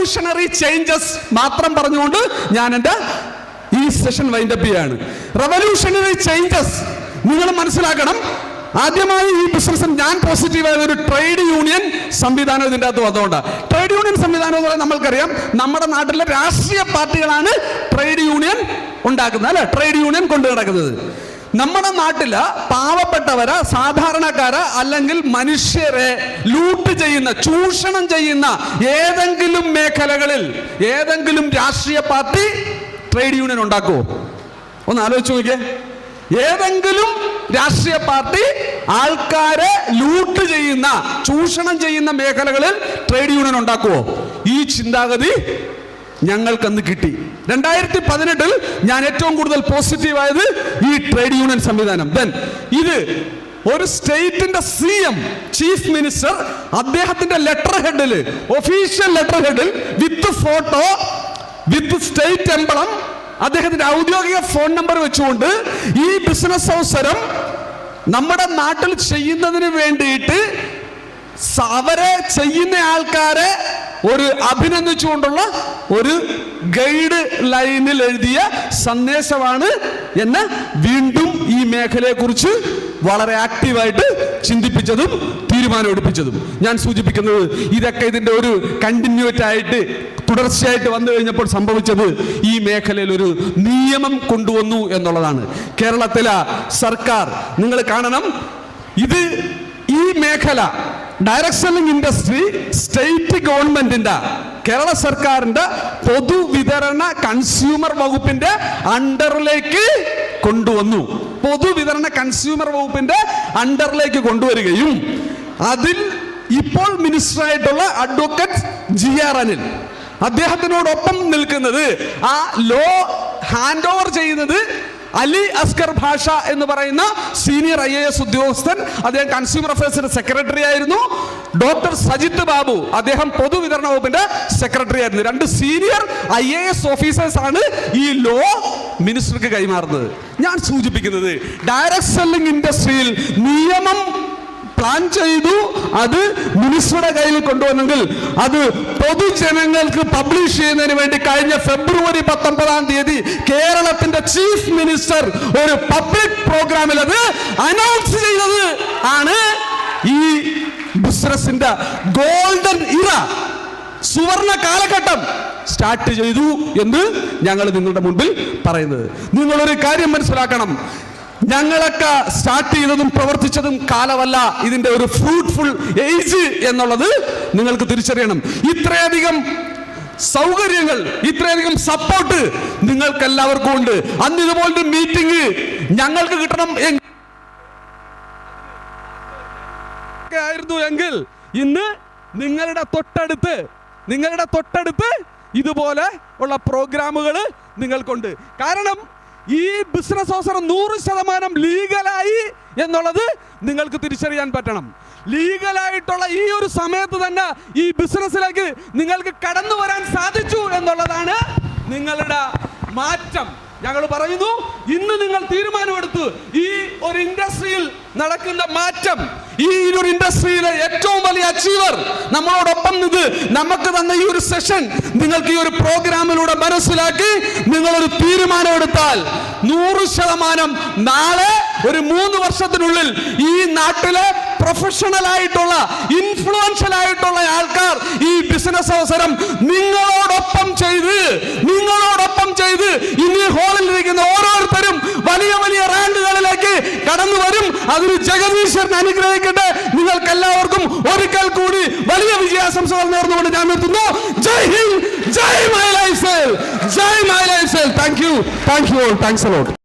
Revolutionary changes മാത്രം പറഞ്ഞുകൊണ്ട് ഞാൻ എൻ്റെ ഈ സെഷൻ വൈൻഡപ്പ് ചെയ്യാണ്. റെവല്യൂഷണറി ചേഞ്ചസ് നിങ്ങൾ മനസ്സിലാക്കണം. ആദ്യമായി ഈ ബിസിനസ് ഞാൻ പോസിറ്റീവായ ഒരു ട്രേഡ് യൂണിയൻ സംവിധാനം ഇതിൻ്റെ അകത്ത് വന്നുകൊണ്ടാണ്. ട്രേഡ് യൂണിയൻ സംവിധാനം എന്ന് പറയുന്നത് നമ്മൾക്കറിയാം, നമ്മുടെ നാട്ടിലെ രാഷ്ട്രീയ പാർട്ടികളാണ് ട്രേഡ് യൂണിയൻ ഉണ്ടാക്കുന്നത്, അല്ലെ? ട്രേഡ് യൂണിയൻ കൊണ്ടു നടക്കുന്നത്. നമ്മുടെ നാട്ടില് പാവപ്പെട്ടവരെ, സാധാരണക്കാരെ, അല്ലെങ്കിൽ മനുഷ്യരെ ലൂട്ട് ചെയ്യുന്ന, ചൂഷണം ചെയ്യുന്ന ഏതെങ്കിലും മേഖലകളിൽ ഏതെങ്കിലും രാഷ്ട്രീയ പാർട്ടി ട്രേഡ് യൂണിയൻ ഉണ്ടാക്കുമോ? ഒന്ന് ആലോചിച്ച് നോക്കിയേ. ഏതെങ്കിലും രാഷ്ട്രീയ പാർട്ടി ആൾക്കാരെ ലൂട്ട് ചെയ്യുന്ന, ചൂഷണം ചെയ്യുന്ന മേഖലകളിൽ ട്രേഡ് യൂണിയൻ ഉണ്ടാക്കുമോ? ഈ ചിന്താഗതി ഞങ്ങൾക്കന്ന് കിട്ടി. 2018 ഞാൻ ഏറ്റവും കൂടുതൽ പോസിറ്റീവായത് ഈ ട്രേഡ് യൂണിയൻ സംവിധാനം. ഇത് ഒരു സ്റ്റേറ്റിന്റെ CM, ചീഫ് മിനിസ്റ്റർ, അദ്ദേഹത്തിന്റെ ലെറ്റർ ഹെഡിൽ, ഒഫീഷ്യൽ ലെറ്റർ ഹെഡിൽ with photo, with state emblem, അദ്ദേഹത്തിന്റെ ഔദ്യോഗിക ഫോൺ നമ്പർ വെച്ചുകൊണ്ട് ഈ ബിസിനസ് അവസരം നമ്മുടെ നാട്ടിൽ ചെയ്യുന്നതിന് വേണ്ടിയിട്ട് അവരെ ചെയ്യുന്ന ആൾക്കാരെ ഒരു അഭിനന്ദിച്ചുകൊണ്ടുള്ള ഒരു ഗൈഡ് ലൈനിൽ എഴുതിയ സന്ദേശമാണ് എന്നെ വീണ്ടും ഈ മേഖലയെക്കുറിച്ച് വളരെ ആക്റ്റീവായിട്ട് ചിന്തിപ്പിച്ചതും തീരുമാനമെടുപ്പിച്ചതും. ഞാൻ സൂചിപ്പിക്കുന്നത് ഇതൊക്കെ ഇതിൻ്റെ ഒരു കണ്ടിന്യൂറ്റി ആയിട്ട്, തുടർച്ചയായിട്ട് വന്നു കഴിഞ്ഞപ്പോൾ സംഭവിച്ചത് ഈ മേഖലയിൽ ഒരു നിയമം കൊണ്ടുവന്നു എന്നുള്ളതാണ്. കേരളത്തിലെ സർക്കാർ നിങ്ങൾ കാണണം, ഇത് ഈ മേഖല ഡയറക്ട് സെല്ലിംഗ് ഇൻഡസ്ട്രി സ്റ്റേറ്റ് ഗവൺമെന്റിന്റെ, കേരള സർക്കാരിന്റെ പൊതുവിതരണ കൺസ്യൂമർ വകുപ്പിന്റെ അണ്ടറിലേക്ക് കൊണ്ടുവന്നു. പൊതുവിതരണ കൺസ്യൂമർ വകുപ്പിന്റെ അണ്ടറിലേക്ക് കൊണ്ടുവരികയും അതിൽ ഇപ്പോൾ മിനിസ്റ്ററായിട്ടുള്ള അഡ്വക്കേറ്റ് GR അനിൽ, അദ്ദേഹത്തിനോടൊപ്പം നിൽക്കുന്നത്, ആ ലോ ഹാൻഡ് ഓവർ ചെയ്യുന്നത് അലി അസ്കർ ഭാഷ എന്ന് പറയുന്ന സീനിയർ IAS ഉദ്യോഗസ്ഥൻ, അദ്ദേഹം കൺസ്യൂമർ അഫയേഴ്സിന്റെ സെക്രട്ടറി ആയിരുന്നു. ഡോക്ടർ സജിത്ത് ബാബു, അദ്ദേഹം പൊതുവിതരണ വകുപ്പിന്റെ സെക്രട്ടറി ആയിരുന്നു. 2 സീനിയർ IAS ഓഫീസേഴ്സ് ആണ് ഈ ലോ മിനിസ്റ്റർക്ക് കൈമാറുന്നത്. ഞാൻ സൂചിപ്പിക്കുന്നത് ഡയറക്ട് സെല്ലിംഗ് ഇൻഡസ്ട്രിയിൽ നിയമം പ്ലാൻ ചെയ്തു, അത് മിനിസ്റ്ററുടെ കയ്യിൽ കൊണ്ടുവന്നെങ്കിൽ അത് പൊതുജനങ്ങൾക്ക് പബ്ലിഷ് ചെയ്യുന്നതിന് വേണ്ടി കഴിഞ്ഞ ഫെബ്രുവരി 19 കേരളത്തിന്റെ ചീഫ് മിനിസ്റ്റർ ഒരു പബ്ലിക് പ്രോഗ്രാമിൽ അത് അനൗൺസ് ചെയ്തത് ആണ് ഈ ബിസിനസിന്റെ ഗോൾഡൻ ഇറ, സുവർണ കാലഘട്ടം സ്റ്റാർട്ട് ചെയ്തു എന്ന് ഞങ്ങൾ നിങ്ങളുടെ മുൻപിൽ പറയുന്നത്. നിങ്ങളൊരു കാര്യം മനസ്സിലാക്കണം, ഞങ്ങളൊക്കെ സ്റ്റാർട്ട് ചെയ്തതും പ്രവർത്തിച്ചതും കാലമല്ല, ഇതിന്റെ ഒരു ഫ്രൂട്ട്ഫുൾ ഏജ് എന്നുള്ളത് നിങ്ങൾക്ക് തിരിച്ചറിയണം. ഇത്രയധികം സൗകര്യങ്ങൾ, ഇത്രയധികം സപ്പോർട്ട് നിങ്ങൾക്ക് എല്ലാവർക്കും ഉണ്ട്. അന്ന് ഇതുപോലൊരു മീറ്റിംഗ് ഞങ്ങൾക്ക് കിട്ടണം ആയിരുന്നു എങ്കിൽ ഇന്ന് നിങ്ങളുടെ തൊട്ടടുത്ത് ഇതുപോലെ ഉള്ള പ്രോഗ്രാമുകൾ നിങ്ങൾക്കുണ്ട്. കാരണം ഈ ബിസിനസ് അവസരം 100% ലീഗലായി എന്നുള്ളത് നിങ്ങൾക്ക് തിരിച്ചറിയാൻ പറ്റണം. ലീഗലായിട്ടുള്ള ഈ ഒരു സമയത്ത് തന്നെ ഈ ബിസിനസ്സിലേക്ക് നിങ്ങൾക്ക് കടന്നു വരാൻ സാധിച്ചു എന്നുള്ളതാണ് നിങ്ങളുടെ മാറ്റം. ഞങ്ങൾ പറയുന്നു, ഇന്ന് നിങ്ങൾ തീരുമാനമെടുത്തു ഈ ഒരു ഇൻഡസ്ട്രിയിൽ നടക്കുന്ന മാറ്റം, ഈ ഒരു ഇൻഡസ്ട്രിയിലെ ഏറ്റവും വലിയ അച്ചീവർ നമ്മളോടൊപ്പം നിന്ന് നമുക്ക് തന്ന ഈ ഒരു സെഷൻ നിങ്ങൾക്ക് ഈ ഒരു പ്രോഗ്രാമിലൂടെ മനസ്സിലാക്കി നിങ്ങളൊരു തീരുമാനമെടുത്താൽ 100% നാളെ ഒരു 3 വർഷത്തിനുള്ളിൽ ഈ നാട്ടിലെ പ്രൊഫഷണൽ ആയിട്ടുള്ള, ഇൻഫ്ലുവൻഷ്യൽ ആയിട്ടുള്ള ആൾക്കാർ ഈ ബിസിനസ് അവസരം നിങ്ങളോടൊപ്പം ചെയ്ത് ഇനി ഹാളിൽ ഇരിക്കുന്ന ഓരോരുത്തരും വലിയ വലിയ റാങ്കുകളിലേക്ക് കടന്നു വരും. അതൊരു ജഗദീശ്വരൻ അനുഗ്രഹിക്കട്ടെ. നിങ്ങൾക്ക് എല്ലാവർക്കും ഒരിക്കൽ കൂടി വലിയ വിജയാശംസകൾ നേർന്നുകൊണ്ട് ഞാൻ നിർത്തുന്നു. Jai Hind, Jai my lifestyle, Jai my lifestyle. Thank you all, thanks a lot.